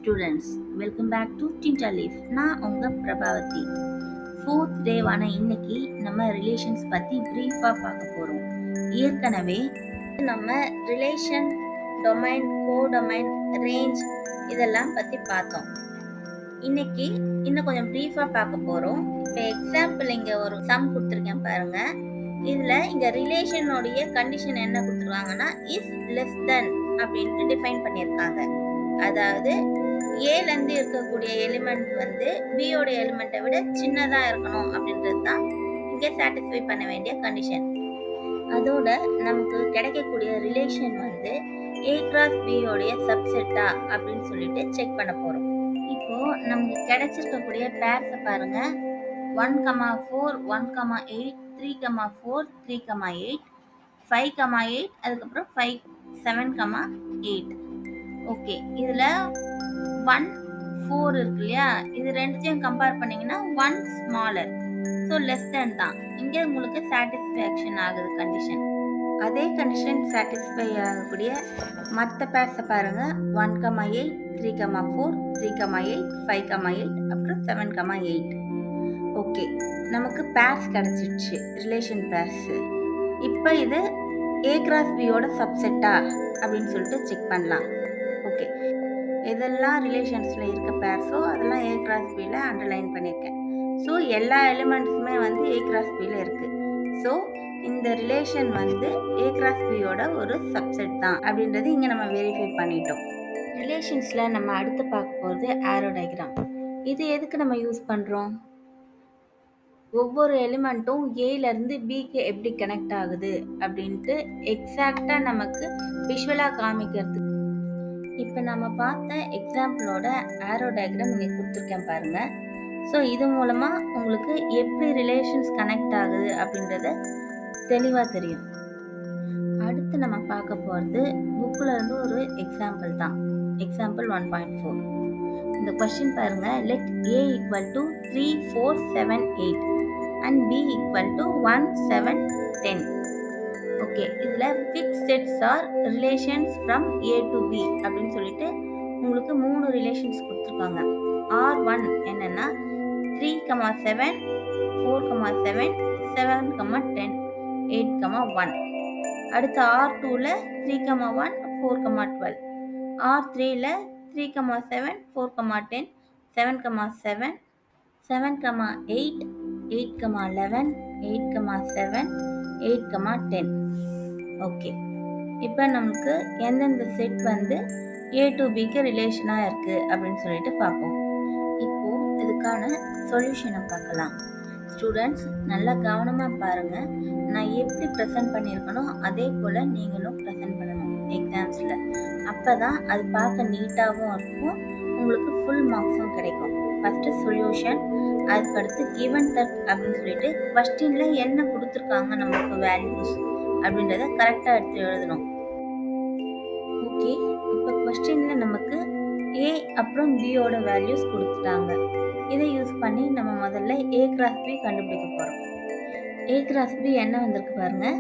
Students, welcome back to டிண்டா leaf. நான் உங்கள் பிரபாவதி. 4th டேவான இன்னைக்கு நம்ம ரிலேஷன்ஸ் பற்றி ப்ரீஃபாக பார்க்க போகிறோம். ஏற்கனவே நம்ம ரிலேஷன், டொமைன், கோடொமைன், ரேஞ்ச் இதெல்லாம் பற்றி பார்த்தோம். இன்னைக்கு இன்னும் கொஞ்சம் ப்ரீஃபாக பார்க்க போகிறோம். இப்போ எக்ஸாம்பிள் இங்கே ஒரு சம் கொடுத்துருக்கேன் பாருங்க. இதில் இங்கே ரிலேஷனுடைய கண்டிஷன் என்ன கொடுத்துருவாங்கன்னா இஸ் லெஸ் தென் அப்படின்ட்டு டிஃபைன் பண்ணியிருக்காங்க. அதாவது ஏலேருந்து இருக்கக்கூடிய எலிமெண்ட் வந்து பியோட எலிமெண்ட்டை விட சின்னதாக இருக்கணும் அப்படின்றது தான் இங்கே சாட்டிஸ்ஃபை பண்ண வேண்டிய கண்டிஷன். அதோட நமக்கு கிடைக்கக்கூடிய ரிலேஷன் வந்து ஏ கிராஸ் பியோடைய சப்செட்டா அப்படின்னு சொல்லிட்டு செக் பண்ண போகிறோம். இப்போ நமக்கு கிடைச்சிருக்கக்கூடிய பேர்ஸை பாருங்க. 1,4, 1,8, 3,4, 3,8, 5,8, அதுக்கப்புறம் 5, 7,8. ஓகே, இதில் 1, 4 இருக்கு இல்லையா? இது ரெண்டுத்தையும் கம்பேர் பண்ணீங்கன்னா 1 ஸ்மாலர், ஸோ லெஸ் தென் தான். இங்கே உங்களுக்கு சாட்டிஸ்ஃபேக்ஷன் ஆகுது கண்டிஷன். அதே கண்டிஷன் சாட்டிஸ்ஃபை ஆகக்கூடிய மற்ற பேர்ஸை பாருங்கள். 1,8, 3,4, 3,8, 5,8, அப்புறம் 7,8. ஓகே, நமக்கு பேர்ஸ் கிடச்சிடுச்சு, ரிலேஷன் பேர்ஸு. இப்போ இது ஏ கிராஸ் பியோட சப்செட்டா அப்படின்னு சொல்லிட்டு செக் பண்ணலாம். ஓகே, எதெல்லாம் ரிலேஷன்ஸில் இருக்க பேர்ஸோ அதெல்லாம் ஏ கிராஸ் பியில் அண்டர்லைன் பண்ணியிருக்கேன். ஸோ எல்லா எலிமெண்ட்ஸுமே வந்து ஏ கிராஸ் பியில் இருக்குது. ஸோ இந்த ரிலேஷன் வந்து ஏ கிராஸ் பியோட ஒரு சப்செட் தான் அப்படின்றது இங்கே நம்ம வெரிஃபை பண்ணிட்டோம். ரிலேஷன்ஸில் நம்ம அடுத்து பார்க்க போகிறது ஆரோ டயக்ராம். இது எதுக்கு நம்ம யூஸ் பண்ணுறோம்? ஒவ்வொரு எலிமெண்ட்டும் ஏலேருந்து பிக்கு எப்படி கனெக்ட் ஆகுது அப்படின்ட்டு எக்ஸாக்டாக நமக்கு விஷுவலாக காமிக்கிறதுக்கு. இப்போ நம்ம பார்த்த எக்ஸாம்பிளோட ஆரோ டயக்ராம் இங்கே கொடுத்துருக்கேன் பாருங்கள். ஸோ இது மூலமாக உங்களுக்கு எப்படி ரிலேஷன்ஸ் கனெக்ட் ஆகுது அப்படின்றத தெளிவாக தெரியும். அடுத்து நம்ம பார்க்க போகிறது புக்கில் இருந்து ஒரு எக்ஸாம்பிள் தான். எக்ஸாம்பிள் 1.4. இந்த கொஸ்டின் பாருங்கள். Let A equal to 3, 4, 7, 8 and B equal to 1, 7, 10. Okay, இதில் which sets are relations from A to B அப்படின்னு சொல்லிட்டு உங்களுக்கு 3 ரிலேஷன்ஸ் கொடுத்துருக்காங்க. R1 என்னென்னா 3,7, 4,7, 7,10, 8,1. அடுத்து R2ல 3,1, 4,12. R3ல 3,7, 4,10, 7,7, 7,8, 8,11, 8,7, 8,10. ஓகே, இப்போ நமக்கு எந்தெந்த செட் வந்து ஏ டு பிக்கு ரிலேஷனாக இருக்குது அப்படின்னு சொல்லிட்டு பார்ப்போம். இப்போது இதுக்கான சொல்யூஷனை பார்க்கலாம். ஸ்டூடெண்ட்ஸ் நல்லா கவனமாக பாருங்கள். நான் எப்படி ப்ரெசென்ட் பண்ணியிருக்கனோ அதே போல் நீங்களும் ப்ரெசென்ட் பண்ணணும் எக்ஸாம்ஸில். அப்போ தான் அது பார்க்க நீட்டாகவும் இருக்கும், உங்களுக்கு ஃபுல் மார்க்ஸும் கிடைக்கும். ஃபஸ்ட்டு சொல்யூஷன், அதுக்கடுத்து கிவன் தட் அப்படின்னு சொல்லிட்டு கொஸ்டினில் என்ன கொடுத்துருக்காங்க நமக்கு வேல்யூஸ் அப்படின்றத கரெக்டாக எடுத்து எழுதணும். ஓகே, இப்போ கொஸ்டினில் நமக்கு ஏ அப்புறம் பியோட வேல்யூஸ் கொடுத்துட்டாங்க. இதை யூஸ் பண்ணி நம்ம முதல்ல ஏ கிராஸ் பி கண்டுபிடிக்க போகிறோம். ஏ கிராஸ் பி என்ன வந்திருக்கு பாருங்கள்.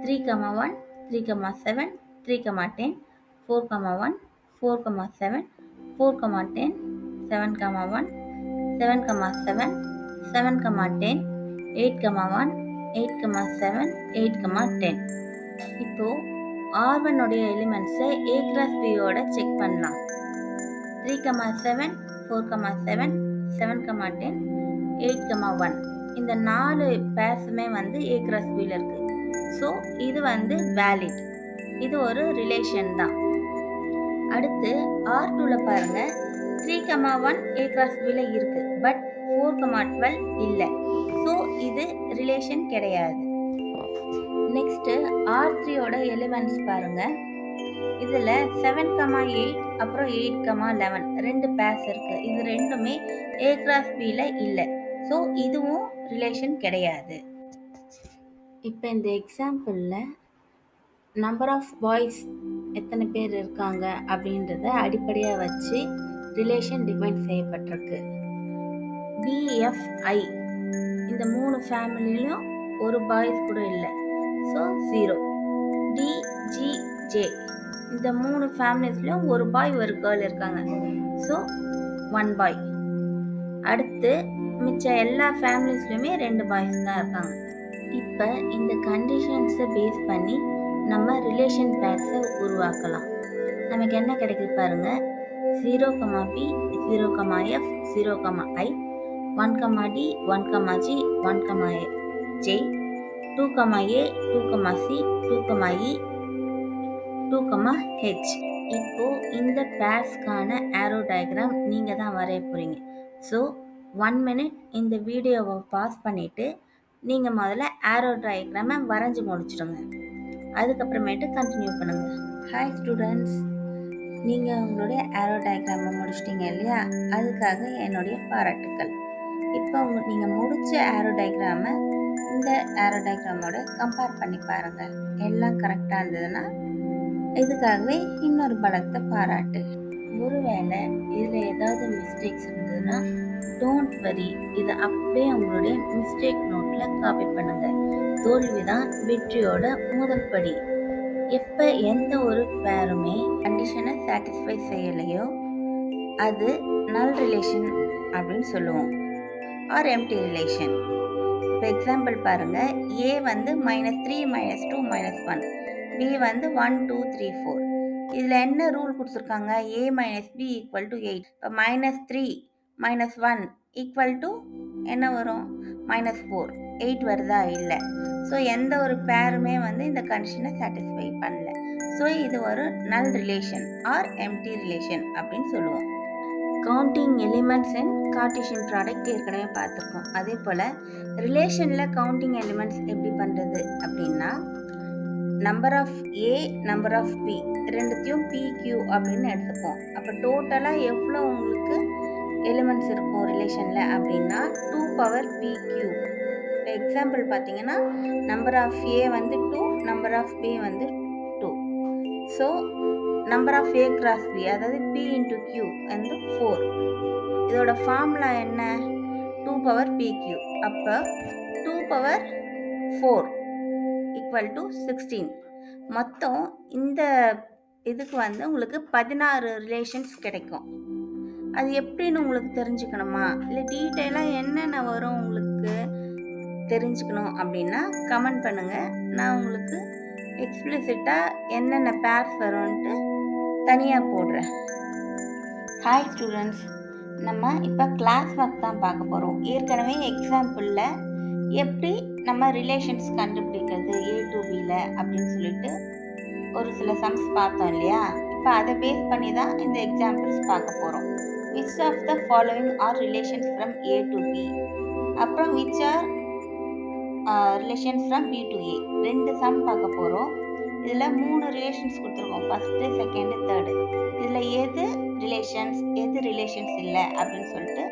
3,1, 3,7, 3,10, 4,1, 4,7, 4,10, 7,1, 7,7, 7,10, 8,1, 8,7, 8,10. இப்போது R1 எலிமெண்ட்ஸை ஏ கிராஸ் பியோட செக் பண்ணலாம். 3,7, 4,7, 7,10, 8,1. இந்த 4 பேர்ஸுமே வந்து ஏ கிராஸ் பியில் இருக்குது. ஸோ இது வந்து வேலிட், இது ஒரு ரிலேஷன் தான். அடுத்து R2ல பாருங்கள். 3,1 ஏ கிராஸ் பியில் இருக்குது, பட் 4,12 இல்லை. ஸோ இது ரிலேஷன் கிடையாது. நெக்ஸ்ட்டு R3யோட எலிமெண்ட்ஸ் பாருங்கள். இதில் 7,8 அப்புறம் 8,11 2 பேர்ஸ் இருக்குது. இது ரெண்டுமே ஏ கிராஸ் பியில் இல்லை. ஸோ இதுவும் ரிலேஷன் கிடையாது. இப்போ இந்த எக்ஸாம்பிளில் நம்பர் ஆஃப் பாய்ஸ் எத்தனை பேர் இருக்காங்க அப்படின்றத அடிப்படையாக வச்சு ரிலேஷன் டிஃபைன் செய்யப்பட்டிருக்கு. BFI இந்த 3 ஃபேமிலியிலும் ஒரு பாய்ஸ் கூட இல்லை, ஸோ 0. DGJ இந்த 3 ஃபேமிலிஸ்லயும் ஒரு பாய் ஒரு கேர்ள் இருக்காங்க. ஸோ 1 பாய். அடுத்து மிச்ச எல்லா ஃபேமிலிஸ்லயுமே 2 பாய்ஸ் தான் இருக்காங்க. இப்போ இந்த கண்டிஷன்ஸை பேஸ் பண்ணி நம்ம ரிலேஷன் பேர்ஸை உருவாக்கலாம். நமக்கு என்ன கிடைக்குது பாருங்க. 0, P, 0, F, 0, I, 1, D, 1, G, 1, J, 2, A, 2, C, 2, E, 2, H. இப்போ இந்த பேர்ஸ்க்கான ஆரோ டயக்ராம் நீங்கள் தான் வரைய போகிறீங்க. ஸோ 1 minute இந்த வீடியோவை பாஸ் பண்ணிவிட்டு நீங்கள் முதல்ல ஆரோ டயக்ராமை வரைஞ்சி முடிச்சிடுங்க. அதுக்கப்புறமேட்டு கண்டினியூ பண்ணுங்கள். ஹாய் ஸ்டூடெண்ட்ஸ், நீங்கள் உங்களுடைய ஆரோ டயக்ராமை முடிச்சிட்டிங்க இல்லையா? அதுக்காக என்னுடைய பாராட்டுக்கள். இப்போ நீங்கள் முடித்த ஆரோ டயக்ராமை இந்த ஆரோ டயக்ராமோட கம்பேர் பண்ணி பாருங்கள். எல்லாம் கரெக்டாக இருந்ததுன்னா இதுக்காகவே இன்னொரு பலத்தை பாராட்டு. ஒருவேளை இதில் ஏதாவது மிஸ்டேக்ஸ் இருந்ததுன்னா டோன்ட் வரி, இதை அப்படியே உங்களுடைய மிஸ்டேக் நோட்டில் காப்பி பண்ணுங்கள். தோல்விதான் வெற்றியோட முதல் படி. எப்போ எந்த ஒரு பேருமே கண்டிஷனை சாட்டிஸ்ஃபை செய்யலையோ அது நல் ரிலேஷன் அப்படின்னு சொல்லுவோம், ஆர் எம்டி ரிலேஷன். இப்போ எக்ஸாம்பிள் பாருங்கள். ஏ வந்து -3, -2, -1, பி வந்து 1, 2, 3, 4. இதில் என்ன ரூல் கொடுத்துருக்காங்க? A - B = 8. இப்போ -3 - 1 = என்ன வரும்? -4. 8 வருதா? இல்லை. ஸோ எந்த ஒரு பேருமே வந்து இந்த கண்டிஷனை சாட்டிஸ்ஃபை பண்ணல. ஸோ இது ஒரு நல் ரிலேஷன் ஆர் எம்டி ரிலேஷன் அப்படின்னு சொல்லுவோம். Counting elements and Cartesian product ஏற்கனவே பார்த்துருக்கோம். அதே போல் ரிலேஷனில் கவுண்டிங் எலிமெண்ட்ஸ் எப்படி பண்ணுறது அப்படின்னா, number of A, number of B ரெண்டுத்தையும் PQ அப்படின்னு எடுத்துப்போம். அப்போ டோட்டலாக எவ்வளோ உங்களுக்கு எலிமெண்ட்ஸ் இருக்கும் ரிலேஷனில் அப்படின்னா 2^PQ. இப்போ எக்ஸாம்பிள் பார்த்தீங்கன்னா, நம்பர் ஆஃப் ஏ வந்து 2, நம்பர் ஆஃப் பி வந்து 2. So number of A cross B, அதாவது P into Q வந்து 4. இதோட ஃபார்முலா என்ன? 2^PQ. அப்போ 2^4 = 16. மொத்தம் இந்த இதுக்கு வந்து உங்களுக்கு 16 ரிலேஷன்ஸ் கிடைக்கும். அது எப்படின்னு உங்களுக்கு தெரிஞ்சுக்கணுமா, இல்லை டீட்டெயிலாக என்னென்ன வரும் உங்களுக்கு தெரிஞ்சுக்கணும் அப்படின்னா கமெண்ட் பண்ணுங்கள். நான் உங்களுக்கு எக்ஸ்பிளிசிட்டாக என்னென்ன பேர்ஸ் வரும்ன்ட்டு தனியாக போடுறேன். ஹாய் ஸ்டூடெண்ட்ஸ், நம்ம இப்போ கிளாஸ் ஒர்க் தான் பார்க்க போகிறோம். ஏற்கனவே எக்ஸாம்பிளில் எப்படி நம்ம ரிலேஷன்ஸ் கண்டுபிடிக்கிறது A to Bல அப்படின்னு சொல்லிட்டு ஒரு சில சம்ஸ் பார்த்தோம் இல்லையா? இப்போ அதை பேஸ் பண்ணி தான் இந்த எக்ஸாம்பிள்ஸ் பார்க்க போகிறோம். which of the following are relations from A to B, அப்புறம் which are relations from B to A. 2 some பார்க்க போகிறோம். இதில் 3 ரிலேஷன்ஸ் கொடுத்துருக்கோம், ஃபஸ்ட்டு, செகண்டு, தேர்டு. இதில் எது ரிலேஷன்ஸ் எது ரிலேஷன்ஸ் இல்லை அப்படின்னு சொல்லிட்டு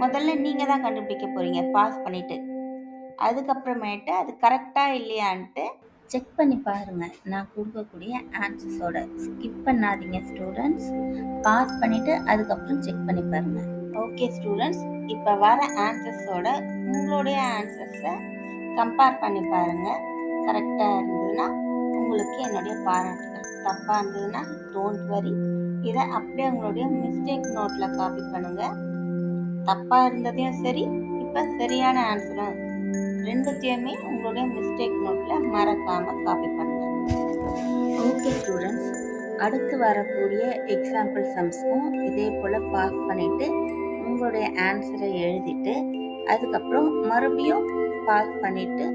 முதல்ல நீங்கள் தான் கண்டுபிடிக்க போகிறீங்க பாஸ் பண்ணிவிட்டு. அதுக்கப்புறமேட்டு அது கரெக்டாக இல்லையான்ட்டு செக் பண்ணி பாருங்கள். நான் கொடுக்கக்கூடிய ஆன்சர்ஸோட ஸ்கிப் பண்ணாதீங்க ஸ்டூடெண்ட்ஸ். பாஸ் பண்ணிவிட்டு அதுக்கப்புறம் செக் பண்ணி பாருங்கள். ஓகே ஸ்டூடெண்ட்ஸ், இப்போ வர ஆன்சர்ஸோட உங்களுடைய ஆன்சர்ஸை கம்பேர் பண்ணி பாருங்கள். கரெக்டாக இருந்ததுன்னா உங்களுக்கு என்னுடைய பாராட்டுகள். தப்பாக இருந்ததுன்னா டோன்ட் வரி, இதை அப்படியே உங்களுடைய மிஸ்டேக் நோட்டில் காப்பி பண்ணுங்கள். தப்பாக இருந்ததையும் சரி, இப்போ சரியான ஆன்சரும் ரெண்டுத்தையுமே உங்களுடைய மிஸ்டேக் நோட்டில் மறக்காமல் காப்பி பண்ணுங்கள். ஓகே ஸ்டூடெண்ட்ஸ், அடுத்து வரக்கூடிய எக்ஸாம்பிள் சம்ஸ்க்கும் இதே போல் பாஸ் பண்ணிவிட்டு உங்களுடைய ஆன்சரை எழுதிட்டு அதுக்கப்புறம் மறுபடியும் பாஸ் பண்ணிவிட்டு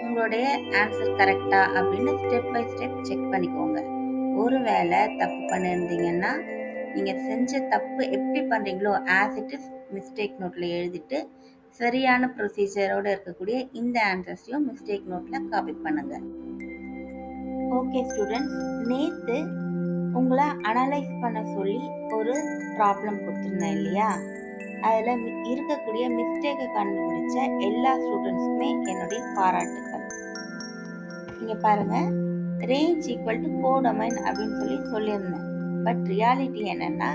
உங்களுடைய ஆன்சர் கரெக்டா அப்படின்னு ஸ்டெப் பை ஸ்டெப் செக் பண்ணிக்கோங்க. ஒருவேளை தப்பு பண்ணியிருந்தீங்கன்னா நீங்கள் செஞ்ச தப்பு எப்படி பண்ணுறீங்களோ ஆஸ் இட் இஸ் மிஸ்டேக் நோட்டில் எழுதிட்டு சரியான ப்ரொசீஜரோடு இருக்கக்கூடிய இந்த ஆன்சர்ஸையும் மிஸ்டேக் நோட்டில் காப்பி பண்ணுங்கள். ஓகே ஸ்டூடெண்ட்ஸ், நேற்று உங்களை அனலைஸ் பண்ண சொல்லி ஒரு ப்ராப்ளம் கொடுத்துருந்தேன் இல்லையா? அதில் இருக்கக்கூடிய மிஸ்டேக்கை கண்டுபிடிச்ச எல்லா ஸ்டூடெண்ட்ஸுக்குமே என்னுடைய பாராட்டுக்கள். இங்கே பாருங்கள், ரேஞ்ச் ஈக்குவல் டு கோடொமைன் அப்படின்னு சொல்லியிருந்தேன். பட் ரியாலிட்டி என்னென்னா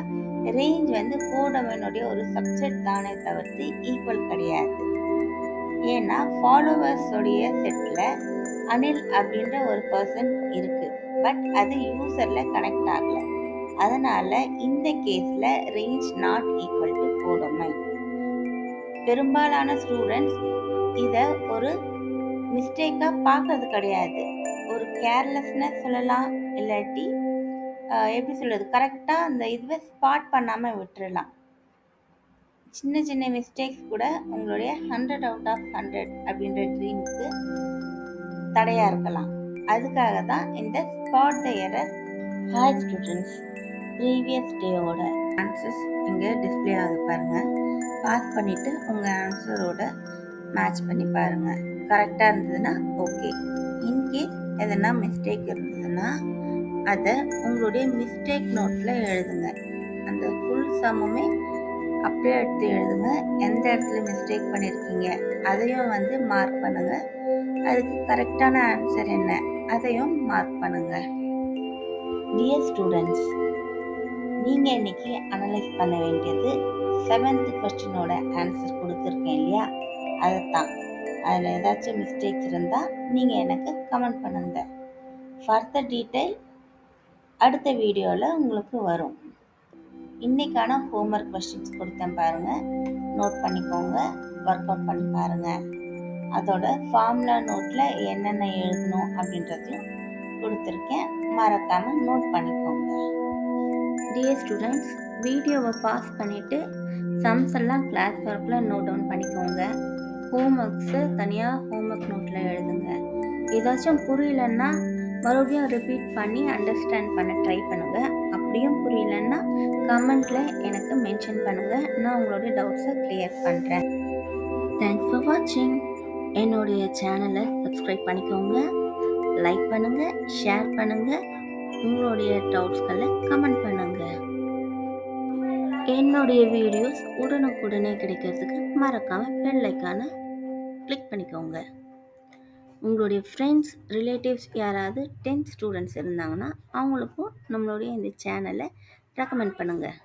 ரேஞ்ச் வந்து கோடொமைனுடைய ஒரு சப்செட் தானே தவிர்த்து ஈக்குவல் கிடையாது. ஏன்னா ஃபாலோவர்ஸோடைய செட்டில் அனில் அப்படின்ற ஒரு பர்சன் இருக்குது. பட் அது யூசரில் கனெக்ட் ஆகலை. அதனால் இந்த கேஸில் range not equal to codomain. பெரும்பாலான ஸ்டூடெண்ட்ஸ் இதை ஒரு மிஸ்டேக்காக பார்க்கறது கிடையாது. ஒரு கேர்லெஸ்னஸ் சொல்லலாம், இல்லாட்டி எப்படி சொல்கிறது, கரெக்டாக அந்த இதுவை ஸ்பாட் பண்ணாமல் விட்டுறலாம். சின்ன சின்ன மிஸ்டேக்ஸ் கூட உங்களுடைய 100 அவுட் ஆஃப் 100 அப்படின்ற ட்ரீமுக்கு தடையாக இருக்கலாம். அதுக்காக தான் இந்த spot the error. Hi students, previous டேயோட ஆன்சர்ஸ் இங்கே டிஸ்பிளே ஆகுது பாருங்கள். பாஸ் பண்ணிவிட்டு உங்கள் ஆன்சரோட மேட்ச் பண்ணி பாருங்கள். கரெக்டாக இருந்ததுன்னா ஓகே. இன்கேஸ் எதனா மிஸ்டேக் இருந்ததுன்னா அதை உங்களுடைய மிஸ்டேக் நோட்டில் எழுதுங்க. அந்த ஃபுல் சம்முமே அப்படியே எடுத்து எழுதுங்க. எந்த இடத்துல மிஸ்டேக் பண்ணியிருக்கீங்க அதையும் மார்க் பண்ணுங்கள். அதுக்கு கரெக்டான ஆன்சர் என்ன அதையும் மார்க் பண்ணுங்கள். டியர் ஸ்டூடெண்ட்ஸ், நீங்கள் இன்னைக்கு அனலைஸ் பண்ண வேண்டியது 7th கொஸ்டினோட ஆன்சர் கொடுத்துருக்கேன் இல்லையா, அதைத்தான். அதில் ஏதாச்சும் மிஸ்டேக்ஸ் இருந்தால் நீங்கள் எனக்கு கமெண்ட் பண்ணுங்கள். ஃபர்தர் டீட்டெயில் அடுத்த வீடியோவில் உங்களுக்கு வரும். இன்றைக்கான ஹோம்ஒர்க் கொஸ்டின்ஸ் கொடுத்தேன் பாருங்கள், நோட் பண்ணிக்கோங்க, ஒர்க் அவுட் பண்ணி பாருங்கள். அதோட ஃபார்முலா நோட்டில் என்னென்ன எழுதணும் அப்படின்றதையும் கொடுத்துருக்கேன், மறக்காமல் நோட் பண்ணிக்கோங்க. டியர் ஸ்டூடெண்ட்ஸ், வீடியோவை பாஸ் பண்ணிவிட்டு சம்ஸ் எல்லாம் கிளாஸ் ஒர்க்கில் நோட் டவுன் பண்ணிக்கோங்க. ஹோம்ஒர்க்ஸு தனியாக ஹோம்ஒர்க் நோட்டில் எழுதுங்க. ஏதாச்சும் புரியலன்னா மறுபடியும் ரிப்பீட் பண்ணி அண்டர்ஸ்டாண்ட் பண்ண ட்ரை பண்ணுங்கள். அப்படியும் புரியலன்னா கமெண்ட்டில் எனக்கு மென்ஷன் பண்ணுங்கள், நான் உங்களுடைய டவுட்ஸை கிளியர் பண்ணுறேன். தேங்க்ஸ் ஃபார் வாட்சிங். என்னுடைய சேனலை சப்ஸ்கிரைப் பண்ணிக்கோங்க, லைக் பண்ணுங்கள், ஷேர் பண்ணுங்கள், உங்களுடைய டவுட்ஸ்களை கமெண்ட் பண்ணுங்கள். என்னுடைய வீடியோஸ் உடனுக்குடனே கிடைக்கிறதுக்கு மறக்காமல் பெல் ஐக்கானை கிளிக் பண்ணிக்கோங்க. உங்களுடைய ஃப்ரெண்ட்ஸ், ரிலேட்டிவ்ஸ் யாராவது 10th ஸ்டூடெண்ட்ஸ் இருந்தாங்கன்னா அவங்களுக்கும் நம்மளுடைய இந்த சேனலை ரெக்கமெண்ட் பண்ணுங்கள்.